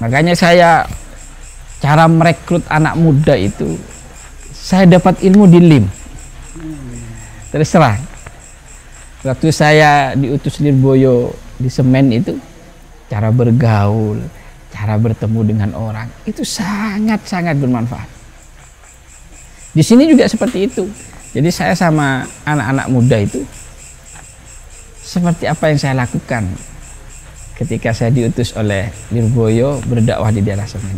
Makanya saya cara merekrut anak muda itu, saya dapat ilmu di LIM. Terus terang, waktu saya diutus Lirboyo di Semen itu, cara bergaul, cara bertemu dengan orang itu sangat-sangat bermanfaat. Di sini juga seperti itu. Jadi saya sama anak-anak muda itu seperti apa yang saya lakukan ketika saya diutus oleh Lirboyo berdakwah di daerah Semen.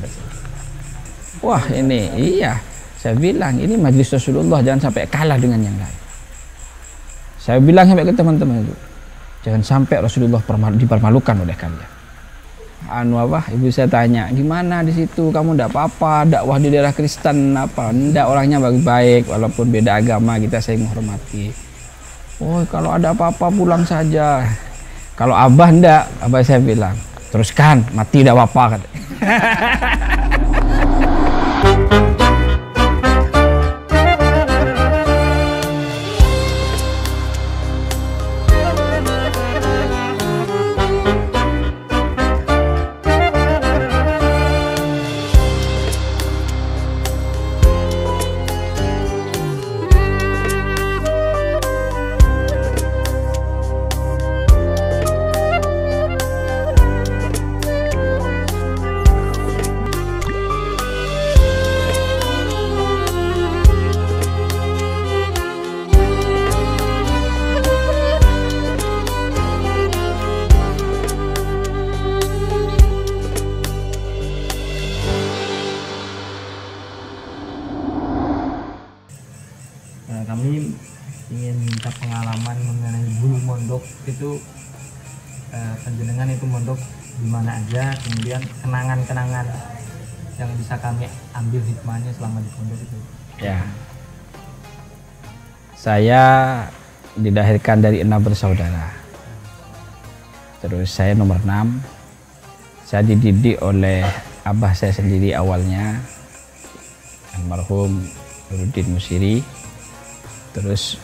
Wah ini iya, saya bilang ini majelis Rasulullah, jangan sampai kalah dengan yang lain. Saya bilang sampai ke teman-teman itu, jangan sampai Rasulullah dipermalukan oleh kalian. Ibu saya tanya, gimana di situ? Kamu ndak apa-apa, dakwah di daerah Kristen apa? Ndak, orangnya baik-baik, walaupun beda agama kita saling menghormati. Oh, kalau ada apa-apa pulang saja. Kalau abah ndak, abah saya bilang, teruskan, mati ndak apa-apa. Kami ingin minta pengalaman mengenai dulu mondok itu, penjenengan itu mondok di mana aja, kemudian kenangan-kenangan yang bisa kami ambil hikmahnya selama di pondok itu. Ya, saya dilahirkan dari 6 bersaudara. Terus saya nomor 6. Saya dididik oleh abah saya sendiri awalnya, almarhum Nuruddin Musiri. Terus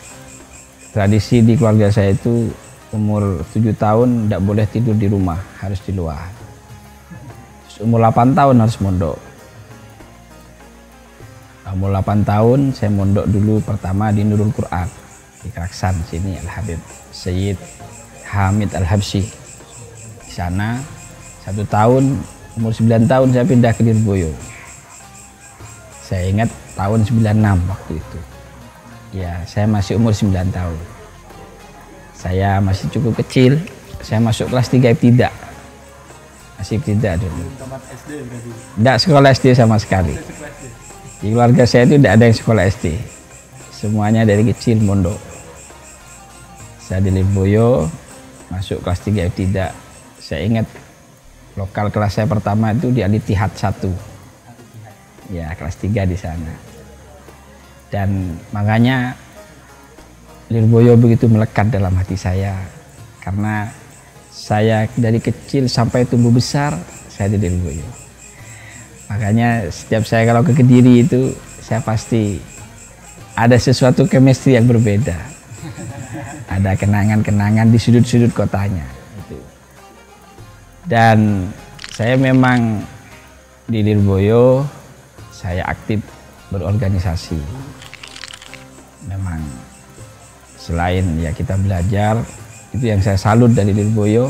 tradisi di keluarga saya itu umur 7 tahun tidak boleh tidur di rumah, harus di luar. Terus umur 8 tahun harus mondok. Umur 8 tahun saya mondok dulu pertama di Nurul Quran di Keraksan sini, Al-Habib Sayyid Hamid Al-Habsyi. Di sana 1 tahun, umur 9 tahun saya pindah ke Lirboyo. Saya ingat tahun 96 waktu itu. Ya, saya masih umur 9 tahun. Saya masih cukup kecil. Saya masuk kelas 3 ibtidak. Masih ibtidak dulu. Tidak sekolah SD sama sekali. Di keluarga saya itu tidak ada yang sekolah SD. Semuanya dari kecil mondok. Saya di Lirboyo, masuk kelas 3 ibtidak. Saya ingat lokal kelas saya pertama itu di Al-Ittihad 1. Ya, kelas 3 di sana. Dan makanya Lirboyo begitu melekat dalam hati saya, karena saya dari kecil sampai tumbuh besar saya di Lirboyo. Makanya setiap saya kalau ke Kediri itu saya pasti ada sesuatu chemistry yang berbeda, ada kenangan-kenangan di sudut-sudut kotanya. Dan saya memang di Lirboyo saya aktif berorganisasi. Memang selain ya kita belajar, itu yang saya salut dari Lirboyo.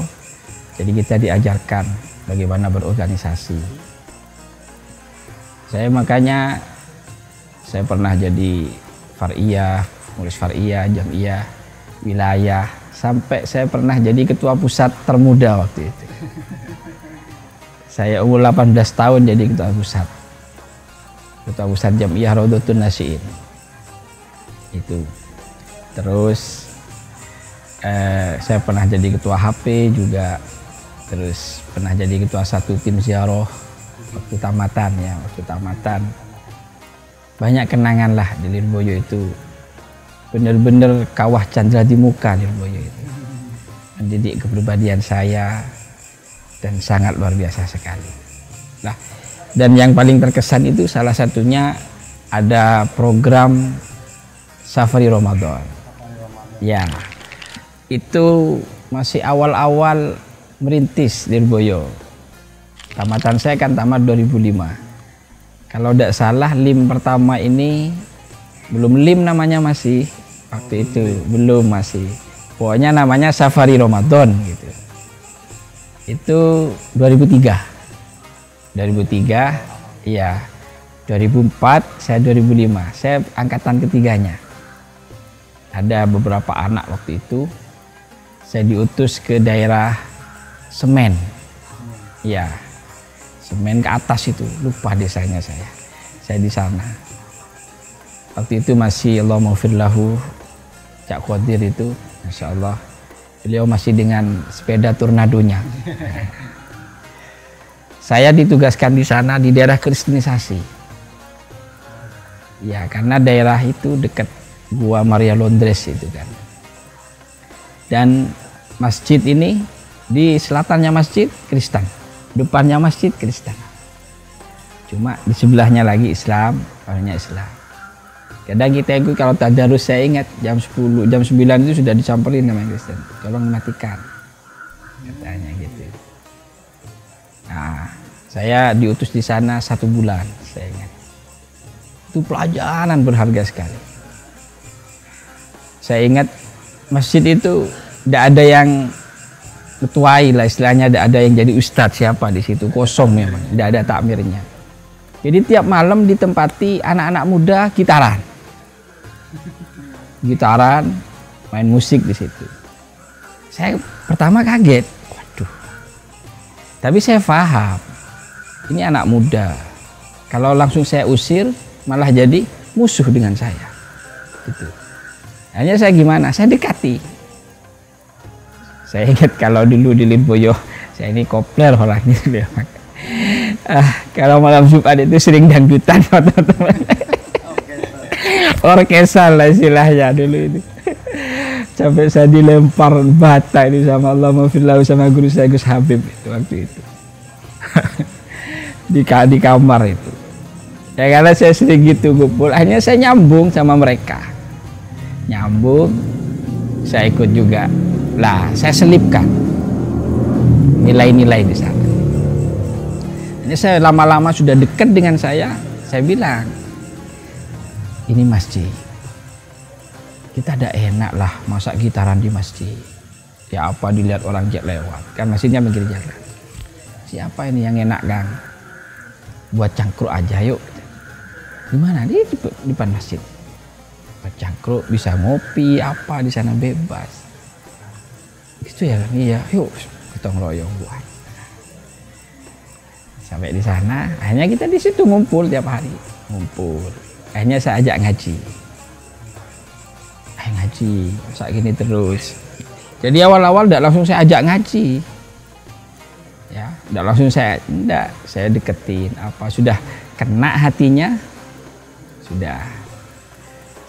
Jadi kita diajarkan bagaimana berorganisasi. Makanya saya pernah jadi far'iyah, pengurus far'iyah, jam'iyah, wilayah, sampai saya pernah jadi ketua pusat termuda waktu itu. Saya umur 18 tahun jadi ketua pusat jam'iyah Raudhatun Nasiin. Itu. Terus saya pernah jadi ketua HP juga. Terus pernah jadi ketua 1 tim ziarah waktu tamatan ya, Banyak kenangan lah di Lirboyo itu. Benar-benar kawah candra di muka Lirboyo itu. Mendidik kepribadian saya dan sangat luar biasa sekali. Nah, dan yang paling terkesan itu salah satunya ada program Safari Ramadan. Ya, itu masih awal-awal merintis Lirboyo. Tamatan saya kan tamat 2005. Kalau tidak salah lim pertama ini belum lim namanya masih waktu itu belum masih. Pokoknya namanya Safari Ramadan gitu. Itu 2003. 2003, iya. 2004, saya 2005. Saya angkatan ketiganya. Ada beberapa anak waktu itu. Saya diutus ke daerah Semen. Ya, Semen ke atas itu, lupa desanya saya. Saya di sana. Waktu itu masih Allahumma firlahu Cak Qadir itu, Masya Allah. Beliau masih dengan sepeda tornadonya. Saya ditugaskan di sana di daerah kristenisasi. Ya, karena daerah itu dekat Gua Maria Londres itu kan. Dan masjid ini di selatannya masjid Kristen, depannya masjid Kristen. Cuma di sebelahnya lagi Islam, orangnya Islam. Kadang kita itu kalau tadarus, saya ingat jam 10, jam 9 itu sudah disamperin sama Kristen. Tolong matikan. Katanya gitu. Nah, saya diutus di sana 1 bulan, saya ingat. Itu pelajaran berharga sekali. Saya ingat masjid itu tidak ada yang ketuai lah istilahnya, tidak ada yang jadi ustadz siapa di situ, kosong memang, tidak ada takmirnya. Jadi tiap malam ditempati anak-anak muda gitaran, main musik di situ. Saya pertama kaget, waduh. Tapi saya paham, ini anak muda. Kalau langsung saya usir, malah jadi musuh dengan saya. Gitu. Hanya saya gimana? Saya dekati. Saya ingat kalau dulu di Lirboyo, saya ini kopler orangnya. Kalau malam Jumat itu sering dangdutan teman-teman. Orkesan lah istilahnya dulu itu. Sampai saya dilempar bata ini sama Allah mafillahu sama guru saya Gus Habib itu waktu itu. di kamar itu. Ya karena saya sering gitu kumpul, akhirnya saya nyambung sama mereka. Nyambung, saya ikut juga. Lah, saya selipkan nilai-nilai di sana. Ini saya lama-lama sudah dekat dengan saya bilang, ini masjid. Kita ada enak lah masa gitaran di masjid. Ya apa dilihat orang lewat, kan masjidnya pinggir jalan. Siapa ini yang enak kan? Buat cangkruk aja yuk. Di mana? Di depan masjid. Buat cangkruk, bisa ngopi apa di sana bebas. Gitu ya, iya, yuk kita ngeroyong buat. Sampai di sana, akhirnya kita di situ ngumpul tiap hari, ngumpul. Akhirnya saya ajak ngaji. Ayo ngaji, saat gini terus. Jadi awal-awal tidak langsung saya ajak ngaji, ya, tidak langsung saya deketin. Apa sudah kena hatinya, sudah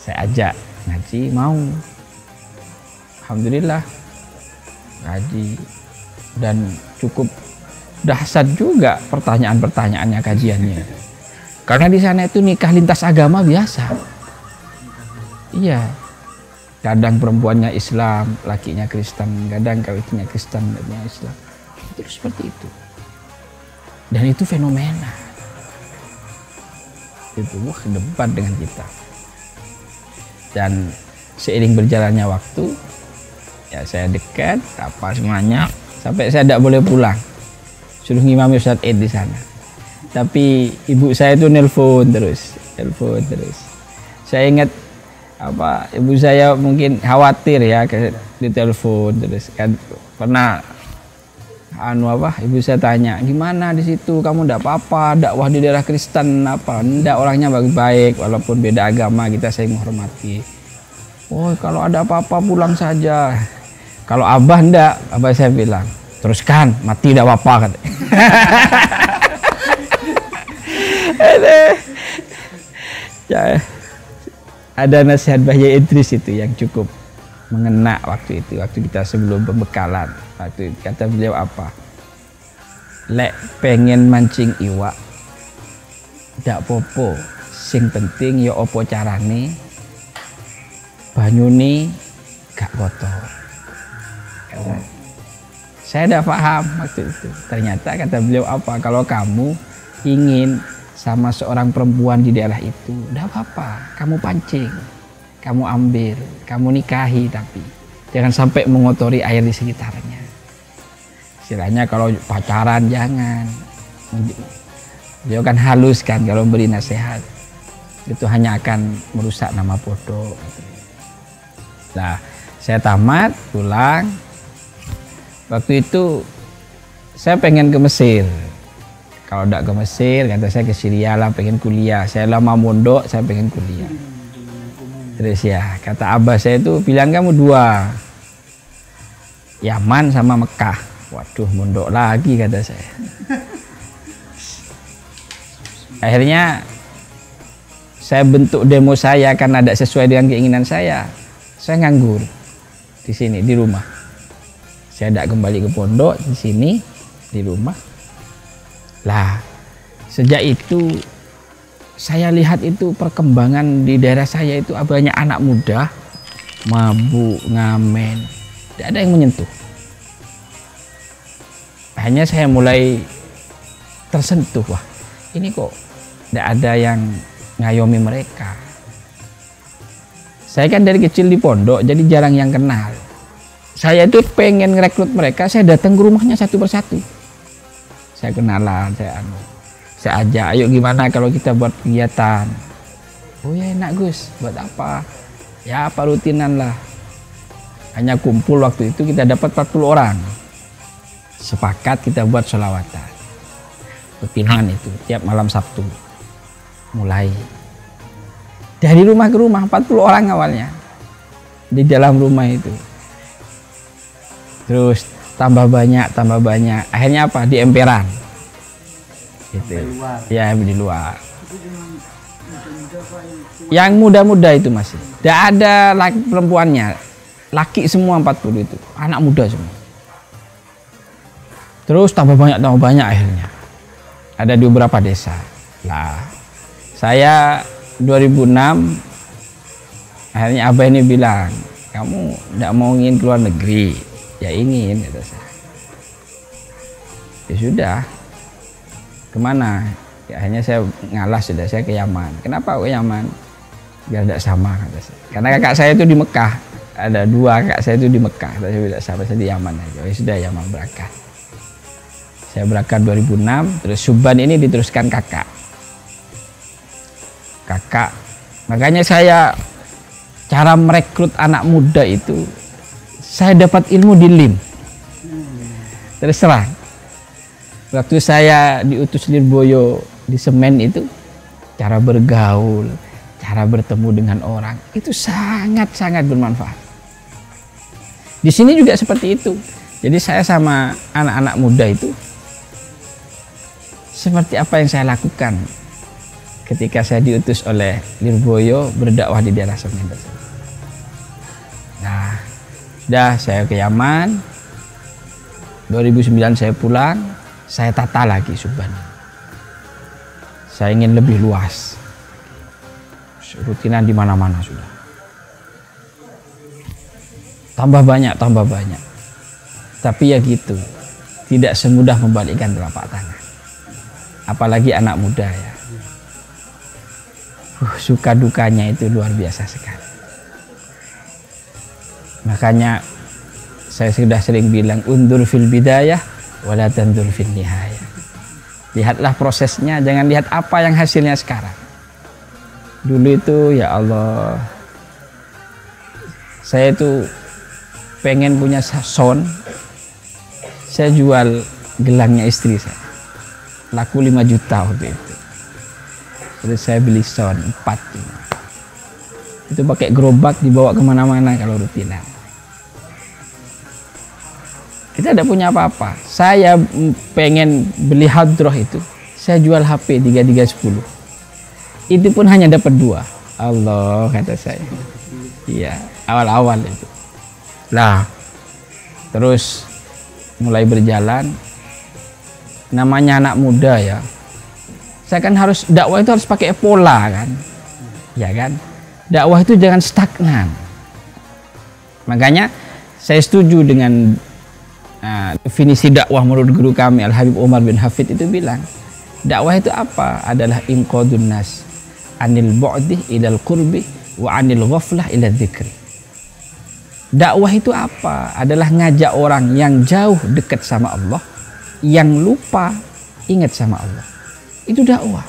saya ajak ngaji, mau. Alhamdulillah. Ngaji dan cukup dahsyat juga pertanyaan-pertanyaannya, kajiannya. Karena di sana itu nikah lintas agama biasa. Iya. Kadang perempuannya Islam, lakinya Kristen, kadang kawinnya Kristen, lakinya Islam. Itu seperti itu. Dan itu fenomena. Itu wah debat dengan kita. Dan seiring berjalannya waktu, ya saya dekat apa semuanya sampai saya tidak boleh pulang, suruh ngimami Ustadz Ed di sana. Tapi ibu saya itu nelpon terus. Saya ingat apa, ibu saya mungkin khawatir ya ditelepon terus kan, pernah ibu saya tanya, gimana di situ kamu ndak apa-apa, dakwah di daerah Kristen apa? Ndak, orangnya baik-baik walaupun beda agama, kita saling menghormati. Oh kalau ada apa-apa pulang saja. Kalau abah ndak, abah saya bilang, teruskan, mati ndak apa-apa. Ya, ada nasihat Bahya Idris itu yang cukup mengena waktu itu, waktu kita sebelum pembekalan. Waktu kata beliau apa? Lek pengen mancing iwak, ndak popo, sing penting ya opo carane banyune gak kotor. Saya udah paham waktu itu. Ternyata kata beliau apa? Kalau kamu ingin sama seorang perempuan di daerah itu, udah apa-apa, kamu pancing, kamu ambil, kamu nikahi, tapi jangan sampai mengotori air di sekitarnya. Istilahnya kalau pacaran jangan. Beliau kan halus kan kalau beri nasihat. Itu hanya akan merusak nama pondok. Nah, saya tamat, pulang. Waktu itu saya pengen ke Mesir. Kalau tidak ke Mesir, kata saya ke Syria lah, pengen kuliah. Saya lama mondok, saya pengen kuliah. Terus ya, kata abah saya itu pilihan kamu dua, Yaman sama Mekah. Waduh, mondok lagi kata saya. Akhirnya saya bentuk demo saya karena tidak sesuai dengan keinginan saya. Saya nganggur di sini, di rumah. Saya tidak kembali ke pondok, di sini, di rumah. Lah, sejak itu saya lihat itu perkembangan di daerah saya itu banyak anak muda mabuk, ngamen, tidak ada yang menyentuh. Hanya saya mulai tersentuh, wah ini kok tidak ada yang ngayomi mereka. Saya kan dari kecil di pondok, jadi jarang yang kenal. Saya itu pengen ngerekrut mereka, saya datang ke rumahnya satu persatu. Saya kenalan, saya ajak, ayo gimana kalau kita buat kegiatan. Oh ya enak Gus, buat apa? Ya apa rutinan lah. Hanya kumpul waktu itu kita dapat 40 orang. Sepakat kita buat sholawatan. Rutinan itu tiap malam Sabtu. Mulai dari rumah ke rumah, 40 orang awalnya di dalam rumah itu. Terus tambah banyak. Akhirnya apa? Di emperan. Gitu. Ya di luar. Yang muda-muda itu masih. Tidak ada laki perempuannya. Laki semua 40 itu. Anak muda semua. Terus tambah banyak akhirnya. Ada di beberapa desa. Lah, saya 2006 akhirnya abah ini bilang, kamu tidak mau ingin keluar negeri? Ya ingin, kata saya. Ya sudah, kemana? Ya akhirnya saya ngalah, sudah saya ke Yaman. Kenapa ke Yaman? Biar tidak sama, kata saya. Karena kakak saya itu di Mekah, ada 2 kakak saya itu di Mekah. Saya bilang sama saya di Yaman aja. Ya sudah, Yaman berangkat. Saya berangkat 2006, terus Subban ini diteruskan kakak. Makanya saya cara merekrut anak muda itu, saya dapat ilmu di LIM. Terus terang, waktu saya diutus Lirboyo di Semen itu, cara bergaul, cara bertemu dengan orang itu sangat-sangat bermanfaat. Di sini juga seperti itu. Jadi saya sama anak-anak muda itu seperti apa yang saya lakukan ketika saya diutus oleh Lirboyo berdakwah di daerah Semen tersebut. Nah, sudah saya ke Yaman. 2009 saya pulang, saya tata lagi Subban. Saya ingin lebih luas. Rutinan di mana-mana sudah. Tambah banyak. Tapi ya gitu, tidak semudah membalikkan telapak tangan. Apalagi anak muda ya. Suka dukanya itu luar biasa sekali. Makanya saya sudah sering bilang, undur fil bidayah wala tandur fil nihayah. Lihatlah prosesnya, jangan lihat apa yang hasilnya sekarang. Dulu itu ya Allah, saya itu pengen punya sound. Saya jual gelangnya istri saya, laku 5 juta waktu itu. Terus saya beli sound 4. Itu pakai gerobak dibawa kemana-mana kalau rutinan. Kita tidak punya apa-apa. Saya pengen beli hadroh itu, saya jual HP 3310. Itu pun hanya dapat 2. Allah, kata saya. Iya, awal-awal itu. Lah, terus mulai berjalan. Namanya anak muda ya. Saya kan harus, dakwah itu harus pakai pola kan. Ya kan? Dakwah itu jangan stagnan. Makanya saya setuju dengan Nah, definisi dakwah menurut guru kami Al-Habib Umar bin Hafid itu bilang, dakwah itu apa? Adalah inqadun nas anil bu'di ilal qurbi wa anil ghaflah ila dzikri. Dakwah itu apa? Adalah ngajak orang yang jauh dekat sama Allah, yang lupa ingat sama Allah. Itu dakwah.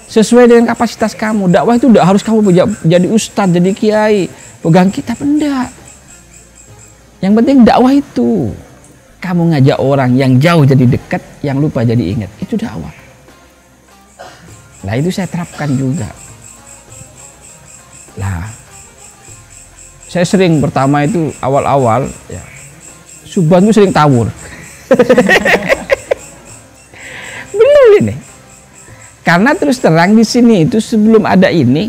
Sesuai dengan kapasitas kamu. Dakwah itu tidak harus kamu jadi ustadz, jadi kiai, pegang kitab, enggak. Yang penting dakwah itu kamu ngajak orang yang jauh jadi dekat, yang lupa jadi ingat. Itu dakwah. Nah, itu saya terapkan juga. Lah, saya sering pertama itu awal-awal ya, Subhan itu sering tawur. Benar ini. Karena terus terang di sini itu sebelum ada ini,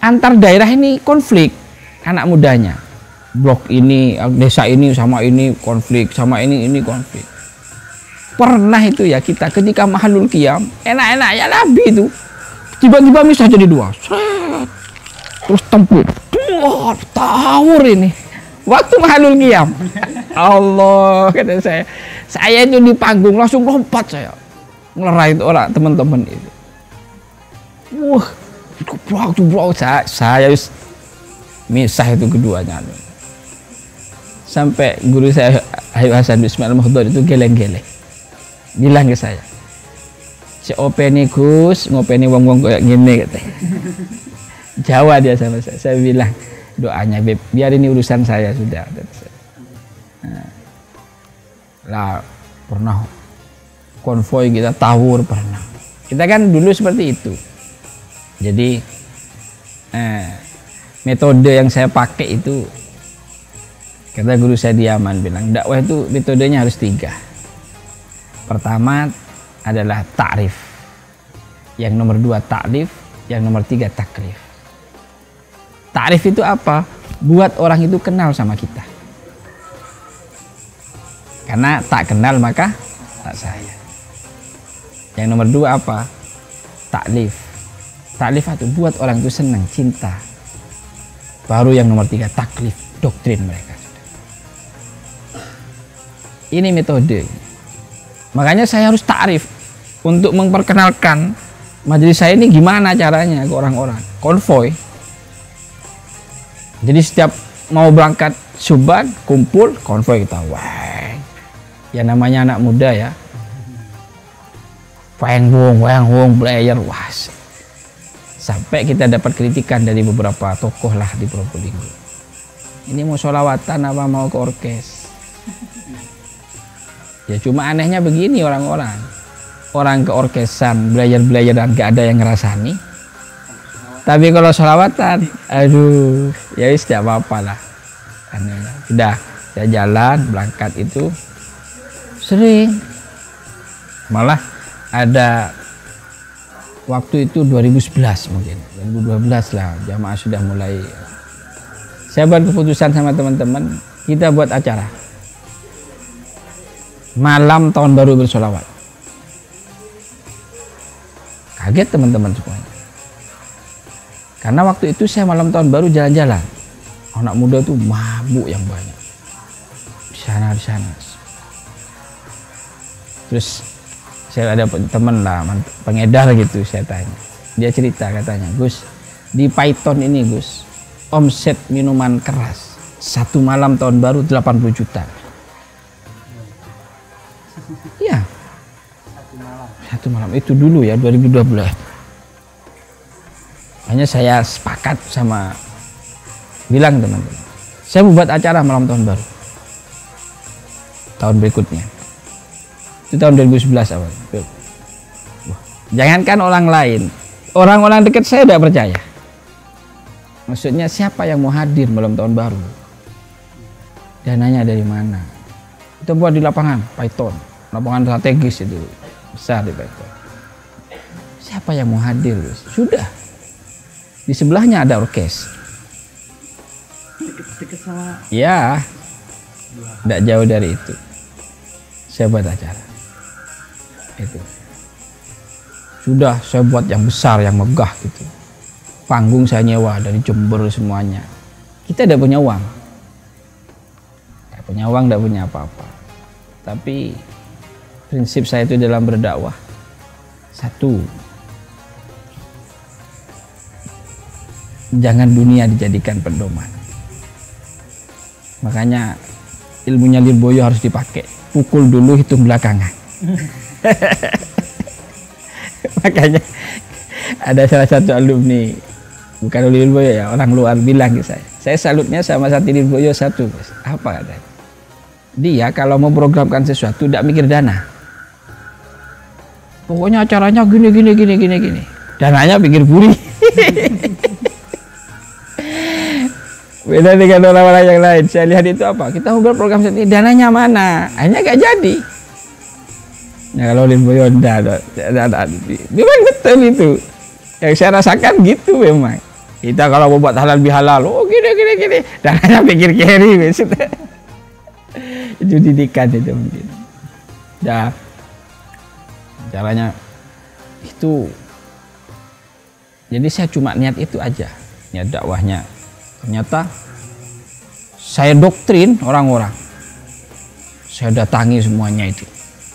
antar daerah ini konflik anak mudanya. Blok ini, desa ini sama ini konflik, sama ini konflik. Pernah itu ya kita ketika mahalul qiyam, enak-enak ya Nabi itu. Tiba-tiba misah jadi dua. Terus tempur. Tawur ini. Waktu mahalul qiyam. Allah, kata saya. Saya itu di panggung langsung lompat saya. Ngelerai orang teman-teman itu. Wah, jeblok saya misah itu keduanya. Sampai guru saya Habib Hasan Ismail Mahdud itu geleng-geleng. Bilang ke saya, si openi Gus, ngopeni wong-wong kayak gini katanya. Jawa dia sama saya. Saya bilang, doanya Beb, biar ini urusan saya sudah. Nah, lah pernah konvoy kita tawur pernah. Kita kan dulu seperti itu. Jadi metode yang saya pakai itu, kata guru saya di Yaman bilang, dakwah itu metodenya harus 3. Pertama adalah ta'rif, yang nomor 2 ta'lif, yang nomor 3 taklif. Ta'rif itu apa? Buat orang itu kenal sama kita. Karena tak kenal maka tak sayang. Yang nomor 2 apa? Taklif. Taklif itu buat orang itu senang, cinta. Baru yang nomor 3 taklif, doktrin mereka. Ini metode. Makanya saya harus ta'rif untuk memperkenalkan majelis saya ini gimana caranya ke orang-orang. Konvoy. Jadi setiap mau berangkat Subhan, kumpul, konvoy kita. Wah, ya namanya anak muda ya. Wang wong, player, wah. Sampai kita dapat kritikan dari beberapa tokoh lah di Probolinggo. Ini mau sholawatan apa mau ke orkes? Ya cuma anehnya begini orang-orang. Orang ke orkesan, belajar-belajaran gak ada yang ngerasani. Tapi kalau sholawatan, aduh, ya wis tidak apa-apa lah. Anehnya. Sudah, saya jalan, berangkat itu sering. Malah ada waktu itu 2011 mungkin, 2012 lah, jamaah sudah mulai. Saya buat keputusan sama teman-teman, kita buat acara. Malam tahun baru bersolawat. Kaget teman-teman semuanya. Karena waktu itu saya malam tahun baru jalan-jalan. Anak muda tuh mabuk yang banyak. Di sana. Terus saya ada teman lah, pengedar gitu, saya tanya. Dia cerita katanya, Gus, di Python ini Gus, omset minuman keras satu malam tahun baru 80 juta. Iya. Satu malam itu dulu ya 2012. Hanya saya sepakat sama bilang teman-teman, saya membuat acara malam tahun baru. Tahun berikutnya. Itu tahun 2011 awal. Jangankan orang lain, orang-orang dekat saya tidak percaya. Maksudnya siapa yang mau hadir malam tahun baru? Dananya dari mana? Kita buat di lapangan Python, lapangan strategis itu besar di Python. Siapa yang mau hadir? Sudah. Di sebelahnya ada orkes. Dekat sama. Ya, tidak jauh dari itu. Saya buat acara. Itu. Sudah saya buat yang besar, yang megah gitu. Panggung saya nyewa dari Jember semuanya. Kita tidak punya uang. Tidak punya uang, tidak punya apa-apa. Tapi prinsip saya itu dalam berdakwah, satu, jangan dunia dijadikan pedoman. Makanya ilmunya Lirboyo harus dipakai. Pukul dulu, hitung belakangan. Makanya ada salah satu alumni, bukan Lirboyo ya, orang luar bilang ke saya salutnya sama Sakti Lirboyo satu, apa katanya? Dia kalau mau programkan sesuatu tidak mikir dana. Pokoknya acaranya gini. Dananya pikir buri. Beda dengan orang-orang yang lain. Saya lihat itu apa? Kita ngobrol program seperti ini, dananya mana? Akhirnya gak jadi. Nah kalau Lirboyo memang betul itu. Yang saya rasakan gitu memang. Kita kalau mau buat halal bihalal, oh gini. Dananya pikir kiri. Itu didikan itu mungkin. Dah caranya itu. Jadi saya cuma niat itu aja, niat dakwahnya. Ternyata saya doktrin orang-orang, saya datangi semuanya itu.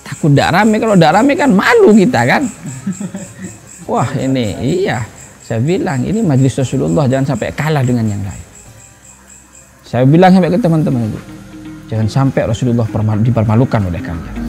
Takut tidak rame, kalau tidak rame kan malu kita kan. Wah ini iya, saya bilang ini majelis Rasulullah, jangan sampai kalah dengan yang lain. Saya bilang sampai ke teman-teman itu, jangan sampai Rasulullah dipermalukan oleh kalian.